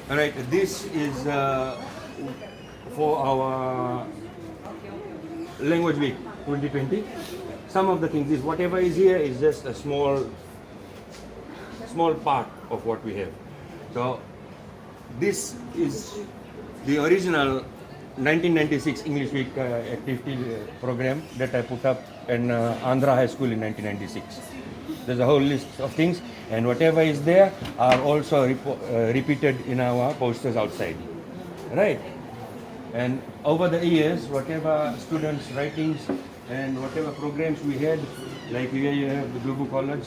All right, this is for our language week 2020. Some of the things is whatever is here is just a small part of what we have. So this is the original 1996 English week activity program that I put up in Andhra High School in 1996. There's a whole list of things, and whatever is there are also repeated in our posters outside, right? And over the years, whatever students' writings and whatever programs we had, like here you have the Global College,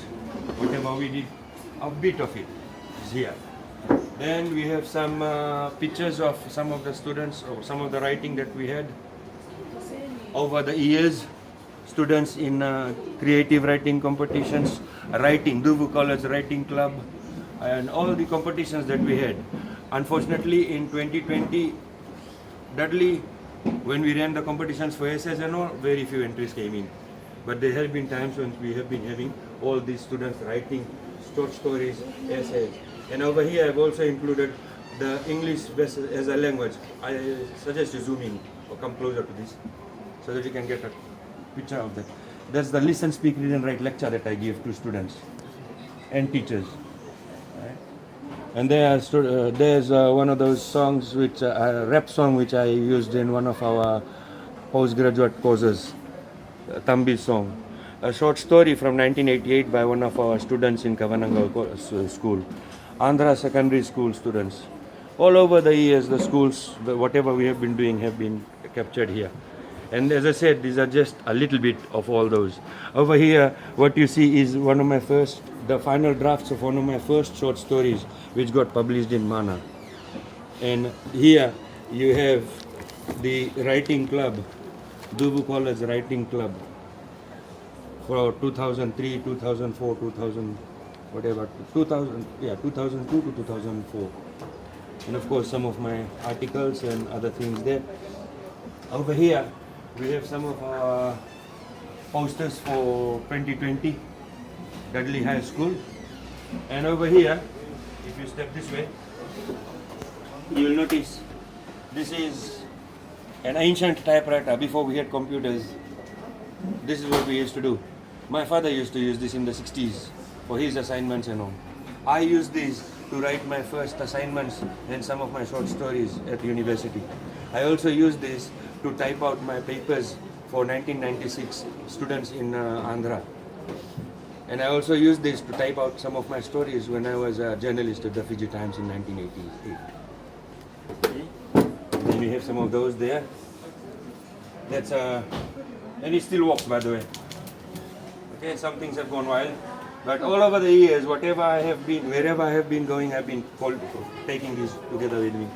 whatever we did, a bit of it is here. Then we have some pictures of some of the students, or some of the writing that we had over the years. Students in creative writing competitions, Dubu College Writing Club, and all the competitions that we had. Unfortunately, in 2020, Dudley, when we ran the competitions for essays and all, very few entries came in. But there have been times when we have been having all these students writing short stories, essays. And over here I've also included the English as a language. I suggest you zoom in or come closer to this so that you can get a picture of that. That's the listen, speak, read and write lecture that I give to students and teachers. Right? And there's one of those songs, which a rap song which I used in one of our postgraduate courses, Thambi's song. A short story from 1988 by one of our students in Kavananga School. Andhra Secondary School students. All over the years, the schools, whatever we have been doing, have been captured here. And as I said, these are just a little bit of all those. Over here, what you see is the final drafts of one of my first short stories, which got published in Mana. And here you have the writing club, Dubu College Writing Club, for 2003, 2004, 2002 to 2004. And of course, some of my articles and other things there. Over here, we have some of our posters for 2020, Dudley High School. And over here, if you step this way, you will notice this is an ancient typewriter. Before we had computers, this is what we used to do. My father used to use this in the 60s for his assignments and all. I used this to write my first assignments and some of my short stories at university. I also used this to type out my papers for 1996 students in Andhra. And I also used this to type out some of my stories when I was a journalist at the Fiji Times in 1988. Okay. Then we have some of those there. That's and it still works, by the way. Okay, some things have gone wild. But all over the years, wherever I have been going, I've been taking this together with me.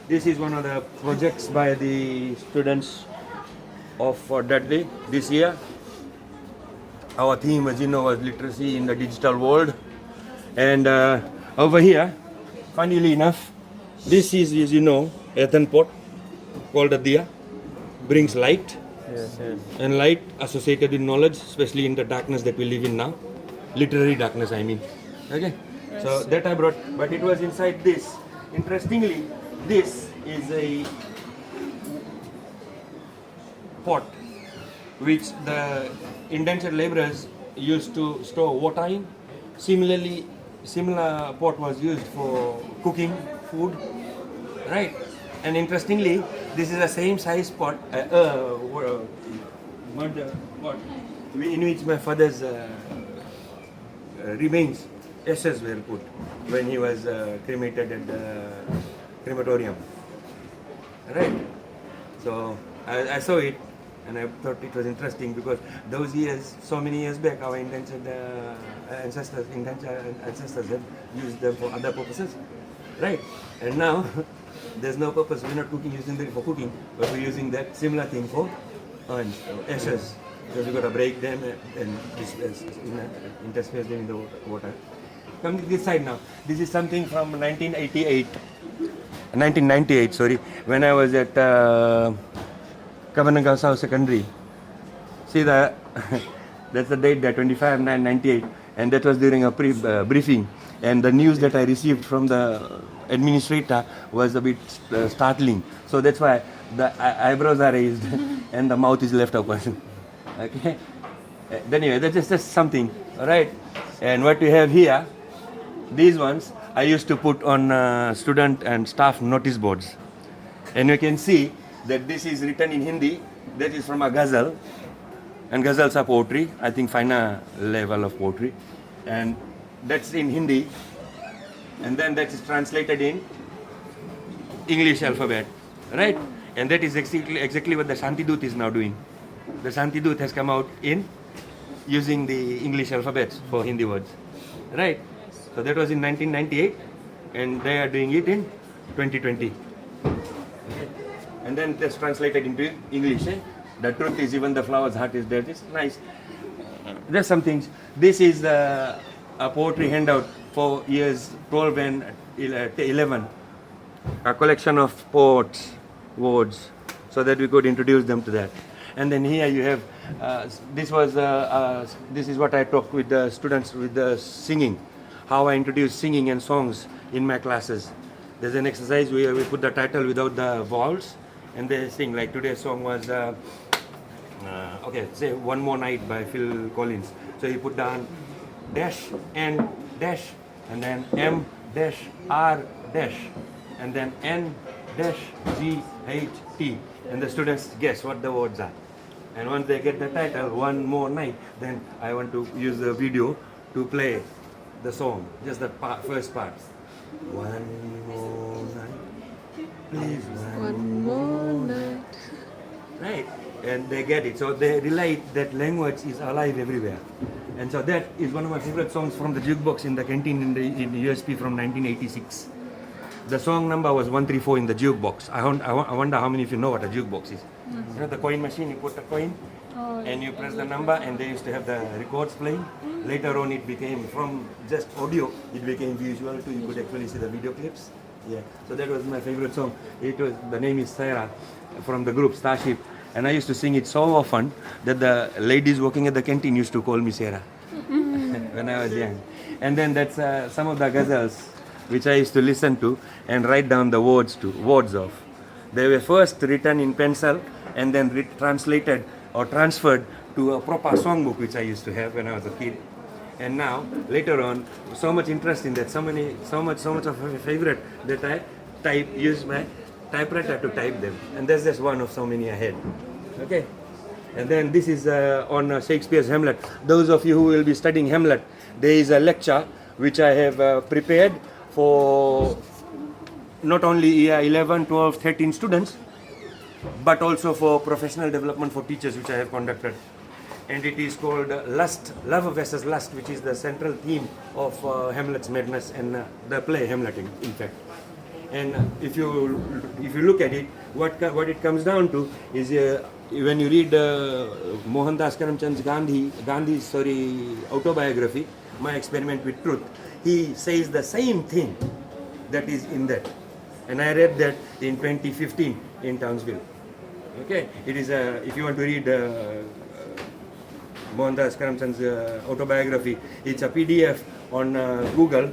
This is one of the projects by the students of Dudley this year. Our theme, as you know, was literacy in the digital world. And over here, funnily enough, this is, as you know, earthen pot called a diya, brings light. Yes. And light associated with knowledge, especially in the darkness that we live in now. Literary darkness, I mean. Okay? Yes. So that I brought, but it was inside this. Interestingly, this is a pot which the indentured laborers used to store water in. Similar pot was used for cooking food, right? And interestingly, this is the same size pot, in which my father's remains, ashes were put when he was cremated at the crematorium. Right? So I saw it and I thought it was interesting because those years, so many years back, our indentured ancestors have used them for other purposes. Right? And now, there's no purpose. We're not using it for cooking, but we're using that similar thing for ashes. Because we've got to break them and intersperse them in the water. Come to this side now. This is something from 1998, when I was at Kavananga South Secondary. See that? That's the date there, 25/9/98, and that was during a briefing. and the news that I received from the administrator was a bit startling. So that's why the eyebrows are raised and the mouth is left open. Okay. Anyway, that's just something, all right. And what we have here, these ones I used to put on student and staff notice boards, and you can see that this is written in Hindi. That is from a ghazal, and ghazals are poetry. I think finer level of poetry, and that's in Hindi, and then that is translated in English alphabet, right? And that is exactly what the Shanti Dut is now doing. The Shanti Dut has come out in using the English alphabets for Hindi words, right? So that was in 1998, and they are doing it in 2020. Okay. And then that's translated into English. The truth is, even the flower's heart is dead. It's nice. There's some things. This is a poetry handout for years 12 and 11. A collection of poets' words, so that we could introduce them to that. And then here you have, this is what I talked with the students with the singing, how I introduce singing and songs in my classes. There's an exercise where we put the title without the vowels, and they sing. Like today's song was, say One More Night by Phil Collins. So you put down dash N dash, and then M dash R dash, and then N dash G H T, and the students guess what the words are. And once they get the title, One More Night, then I want to use the video to play the song, just the first part. One more night, please, one more night. Right, and they get it. So they relate that language is alive everywhere. And so that is one of my favorite songs from the jukebox in the canteen in the USP from 1986. The song number was 134 in the jukebox. I wonder how many of you know what a jukebox is. Mm-hmm. You know the coin machine, you put a coin and you press the number, and they used to have the records playing. Later on it became, from just audio, it became visual too. You could actually see the video clips. Yeah, so that was my favorite song. The name is Sarah from the group Starship. And I used to sing it so often that the ladies working at the canteen used to call me Sarah when I was young. And then that's some of the ghazals which I used to listen to and write down the words of. They were first written in pencil and then translated or transferred to a proper songbook which I used to have when I was a kid. And now, later on, so much interest in that, so much of a favorite that I use my typewriter to type them. And that's just one of so many I had. Okay? And then this is on Shakespeare's Hamlet. Those of you who will be studying Hamlet, there is a lecture which I have prepared for not only year 11, 12, 13 students, but also for professional development for teachers, which I have conducted. And it is called Love versus Lust, which is the central theme of Hamlet's madness and the play Hamlet, in fact. And if you look at it, what it comes down to is when you read Mohandas Karamchand's Gandhi's autobiography, My Experiment with Truth, he says the same thing that is in that. And I read that in 2015 in Townsville. Okay, it is if you want to read Mohandas Karamchand's autobiography, it's a PDF on Google.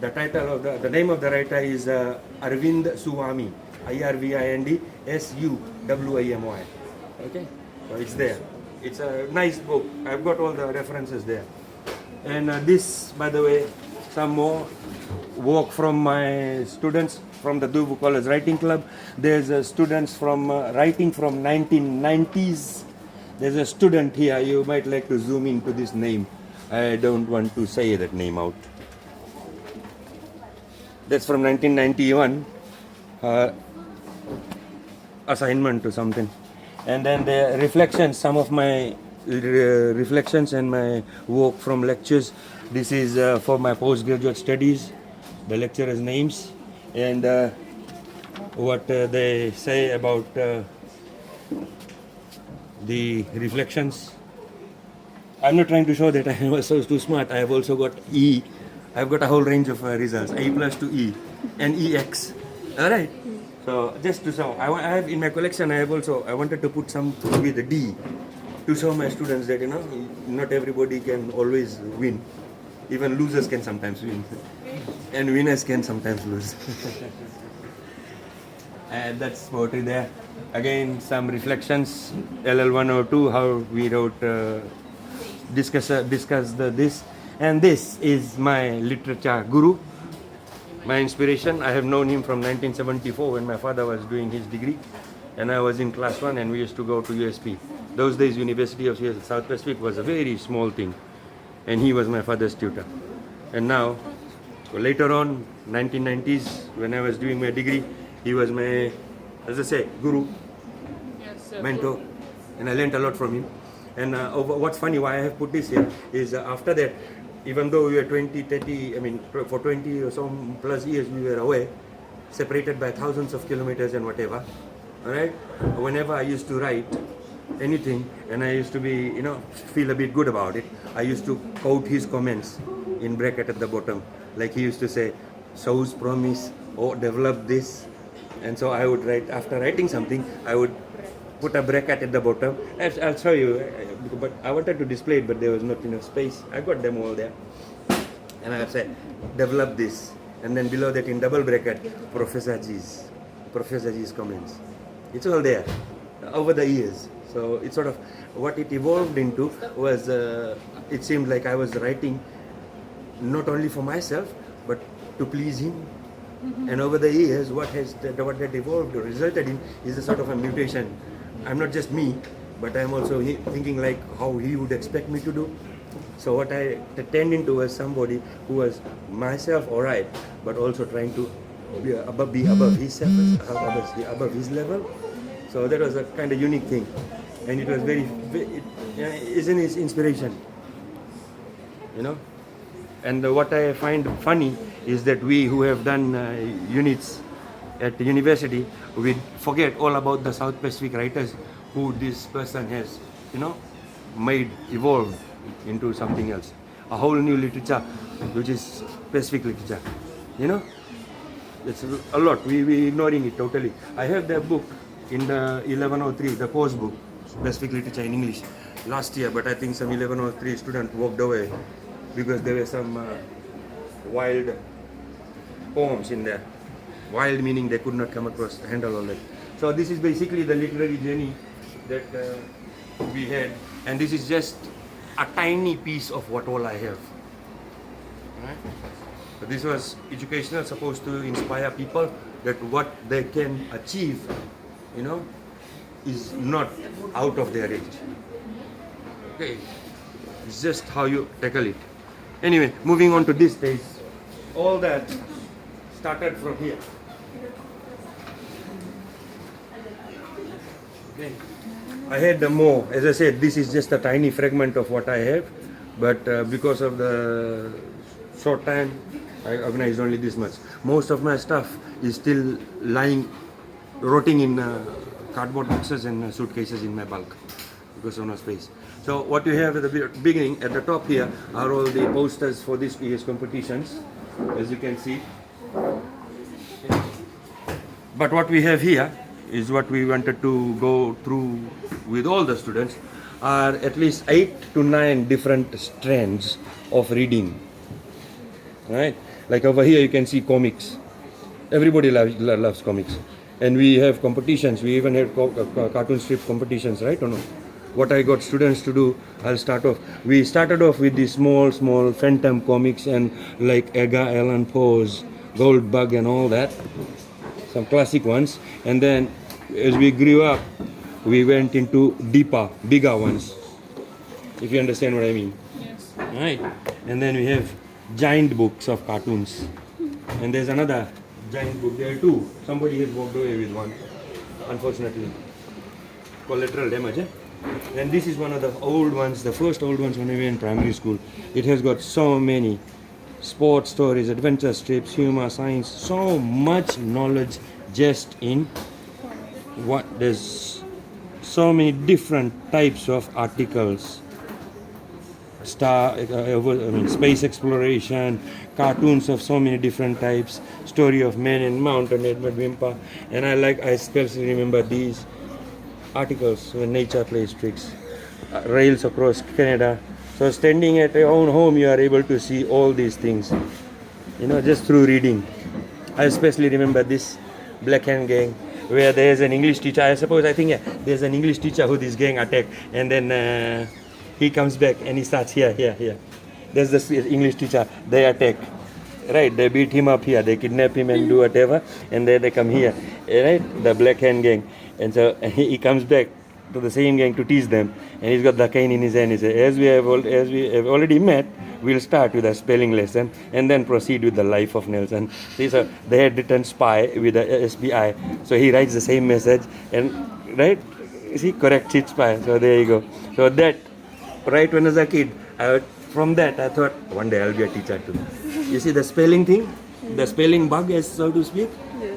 The title of the name of the writer is Arvind Suwami, IRVIND SUWAMY. Okay, so it's there. It's a nice book. I've got all the references there. And this, by the way, some more work from my students from the Dubu College Writing Club. There's students from writing from 1990s. There's a student here. You might like to zoom into this name. I don't want to say that name out. That's from 1991. Assignment to something. And then the reflections, some of my reflections and my work from lectures. This is for my postgraduate studies, the lecturers' names, and what they say about the reflections. I'm not trying to show that I was so too smart. I have also got E. I've got a whole range of results, A plus to E and EX. All right. So just to show, I have in my collection. I wanted to put some with the D to show my students that not everybody can always win. Even losers can sometimes win. And winners can sometimes lose. And that's poetry there. Again, some reflections, LL102, how we wrote, discuss this. And this is my literature guru, my inspiration. I have known him from 1974 when my father was doing his degree. And I was in class 1 and we used to go to USP. Those days, University of South Pacific was a very small thing. And he was my father's tutor. And now, later on, 1990s, when I was doing my degree, he was my, as I say, guru, mentor, and I learned a lot from him. And what's funny, why I have put this here, is after that, even though we were 20, 30, I mean, for 20 or so plus years, we were away, separated by thousands of kilometers and whatever, all right? Whenever I used to write anything, and I used to be, feel a bit good about it, I used to quote his comments in bracket at the bottom. Like he used to say, "So's promise," or "develop this." And so I would write, after writing something, I would put a bracket at the bottom. I'll show you, but I wanted to display it, but there was not enough space. I got them all there. And I said, "Develop this." And then below that in double bracket, Professor G's comments. It's all there over the years. So it's sort of what it evolved into was, it seemed like I was writing not only for myself, but to please him. And over the years, what that evolved or resulted in is a sort of a mutation. I'm not just me, but I'm also thinking like how he would expect me to do. So what I turned into was somebody who was myself, alright, but also trying to be above his level. So that was a kind of unique thing, and it was isn't his inspiration, And what I find funny is that we who have done units at the university, we forget all about the South Pacific writers who this person has, evolved into something else. A whole new literature, which is Pacific literature. It's a lot. We ignoring it totally. I have the book in the 1103, the course book, Pacific literature in English, last year, but I think some 1103 student walked away because there were some wild poems in there. Wild meaning they could not come across, handle all that. So this is basically the literary journey that we had, and this is just a tiny piece of what all I have. Right? So this was educational, supposed to inspire people that what they can achieve, is not out of their reach. Okay, it's just how you tackle it. Anyway, moving on to this stage, all that started from here. Okay. I had more. As I said, this is just a tiny fragment of what I have, but because of the short time, I organized only this much. Most of my stuff is still rotting in cardboard boxes and suitcases in my bulk because of no space. So what you have at the beginning, at the top here, are all the posters for this year's competitions, as you can see. But what we have here is what we wanted to go through with all the students, are at least 8 to 9 different strands of reading. Right? Like over here you can see comics. Everybody loves comics. And we have competitions. We even had cartoon strip competitions, right or no? What I got students to do, I'll start off. We started off with the small Phantom comics and like Edgar Allan Poe's Goldbug and all that. Some classic ones. And then as we grew up, we went into deeper, bigger ones. If you understand what I mean. Yes. Right. And then we have giant books of cartoons. And there's another giant book there too. Somebody has walked away with one, unfortunately. Collateral damage, eh? And this is one of the old ones, the first old ones when we were in primary school. It has got so many sports stories, adventure strips, humor, science, so much knowledge just in what there's so many different types of articles. Space exploration, cartoons of so many different types, story of man and mountain, Edmund Wimper, and I especially remember these articles when nature plays tricks. rails across Canada. So standing at your own home, you are able to see all these things, just through reading. I especially remember this Black Hand Gang, where there's an English teacher. I think, yeah, there's an English teacher who this gang attacked, and then he comes back and he starts here. There's this English teacher, they attack. Right, they beat him up here, they kidnap him and do whatever, and then they come here, right, the Black Hand Gang. And so he comes back to the same gang to tease them, and he's got the cane in his hand. He says, as we have already met, we'll start with a spelling lesson and then proceed with the life of Nelson. See, so they had written spy with the SPI, so he writes the same message, and right, see, correct it, spy. So there you go. So that, right, when I was a kid, from that I thought one day I'll be a teacher too. You see the spelling thing, the spelling bug, as so to speak. Yeah.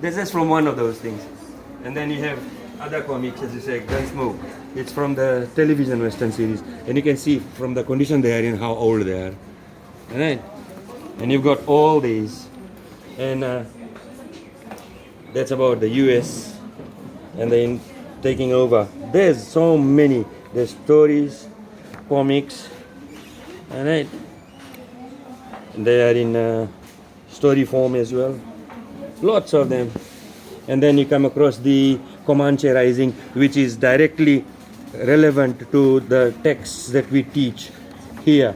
That's just from one of those things. And then you have other comics, as you say, Gunsmoke. It's from the television Western series, and you can see from the condition they are in how old they are. Right? And you've got all these, and that's about the US and then taking over. There's so many. There's stories, comics, right? They are in story form as well. Lots of them. And then you come across the Comanche Rising, which is directly relevant to the texts that we teach here.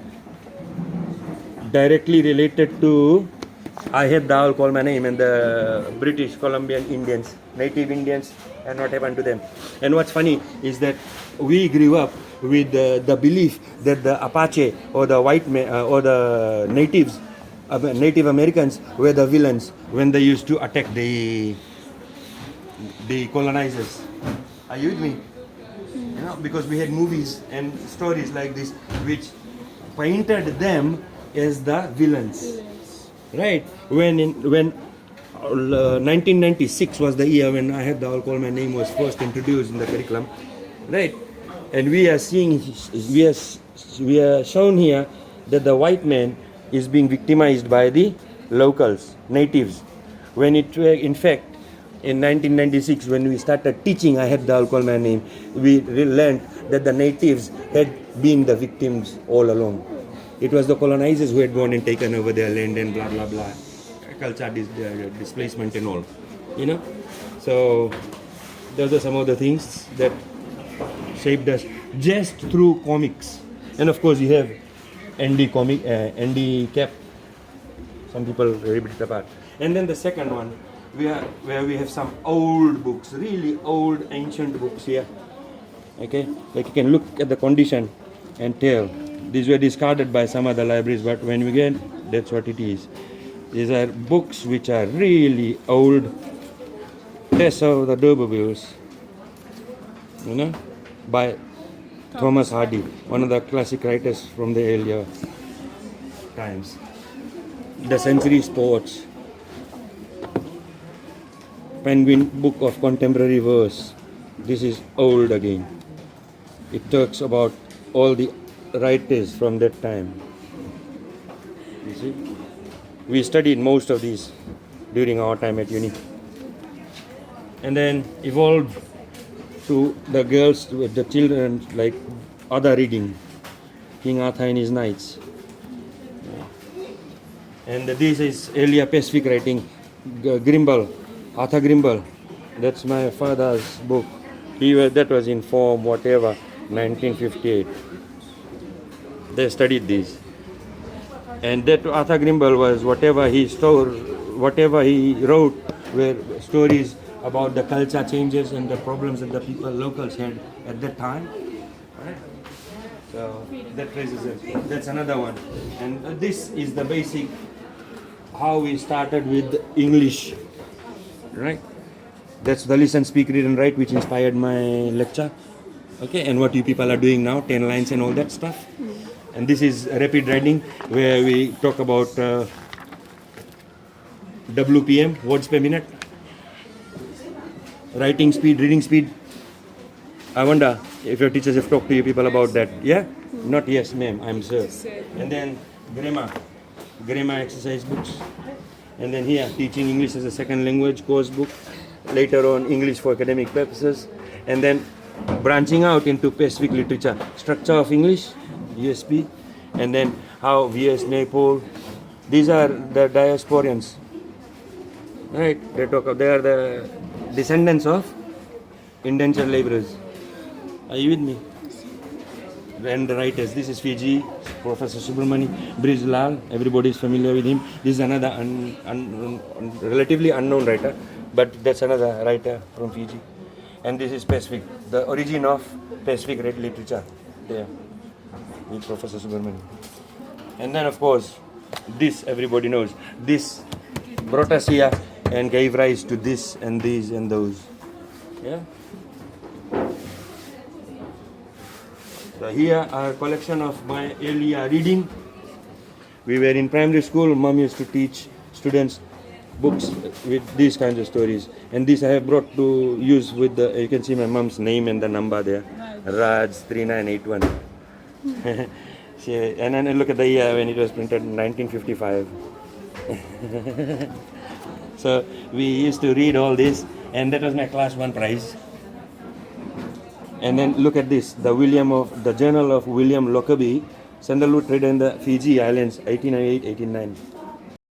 Directly related to I Have Thou Call My Name and the British Columbian Indians, Native Indians, and what happened to them. And what's funny is that we grew up with the belief that the Apache or the white or the natives, Native Americans, were the villains when they used to attack the colonizers. Are you with me? Because we had movies and stories like this which painted them as the villains. Right? When 1996 was the year when I Have Thou Call My Name was first introduced in the curriculum. Right? And we are seeing, we are shown here that the white man is being victimized by the locals, natives. When it, in fact, in 1996, when we started teaching I Have Thou Call My Name, we learned that the natives had been the victims all along. It was the colonizers who had gone and taken over their land and blah blah blah, culture displacement and all, So those are some of the things that shaped us just through comics. And of course you have Andy Cap. Some people rip it apart. And then the second one, where we have some old books, really old ancient books here. Okay, like you can look at the condition and tell. These were discarded by some other libraries, but when we get, that's what it is. These are books which are really old. Tess of the D'Urbervilles, by Thomas Hardy, one of the classic writers from the earlier times. The Century Sports, Penguin Book of Contemporary Verse. This is old again. It talks about all the writers from that time. You see? We studied most of these during our time at uni. And then evolved to the girls, the children, like other reading, King Arthur and his Knights. And this is earlier Pacific writing, Grimble, Arthur Grimble. That's my father's book. That was in form, whatever, 1958. They studied this. And that Arthur Grimble was whatever he wrote were stories about the culture changes and the problems that the people, locals had at that time. Right? So that raises it. That's another one. And this is the basic, how we started with English. Right? That's the Listen, Speak, Read and Write, which inspired my lecture. Okay, and what you people are doing now, 10 lines and all that stuff. And this is rapid writing, where we talk about WPM, words per minute, writing speed, reading speed. I wonder if your teachers have talked to you people about that. Yeah? Not yes, ma'am, I'm sir. And then grammar exercise books. And then here, teaching English as a second language course book. Later on, English for academic purposes. And then branching out into Pacific literature, structure of English, USP, and then how V.S. Naipaul. These are the diasporians, right? They are the descendants of indentured laborers. Are you with me? And the writers. This is Fiji, Professor Subramani, Brij Lal. Everybody is familiar with him. This is another relatively unknown writer, but that's another writer from Fiji. And this is Pacific, the origin of Pacific red literature. There, with Professor Subramani. And then, of course, this everybody knows. This brought us here and gave rise to this and these and those. Yeah. So here are a collection of my earlier reading. We were in primary school. Mom used to teach students books with these kinds of stories. And this I have brought to use with the, you can see my mom's name and the number there. Raj 3981. And then look at the year when it was printed, 1955. So we used to read all this, and that was my class 1 prize. And then look at this, the Journal of William Lockerbie, Sandalwood Trade in the Fiji Islands, 1898-1899.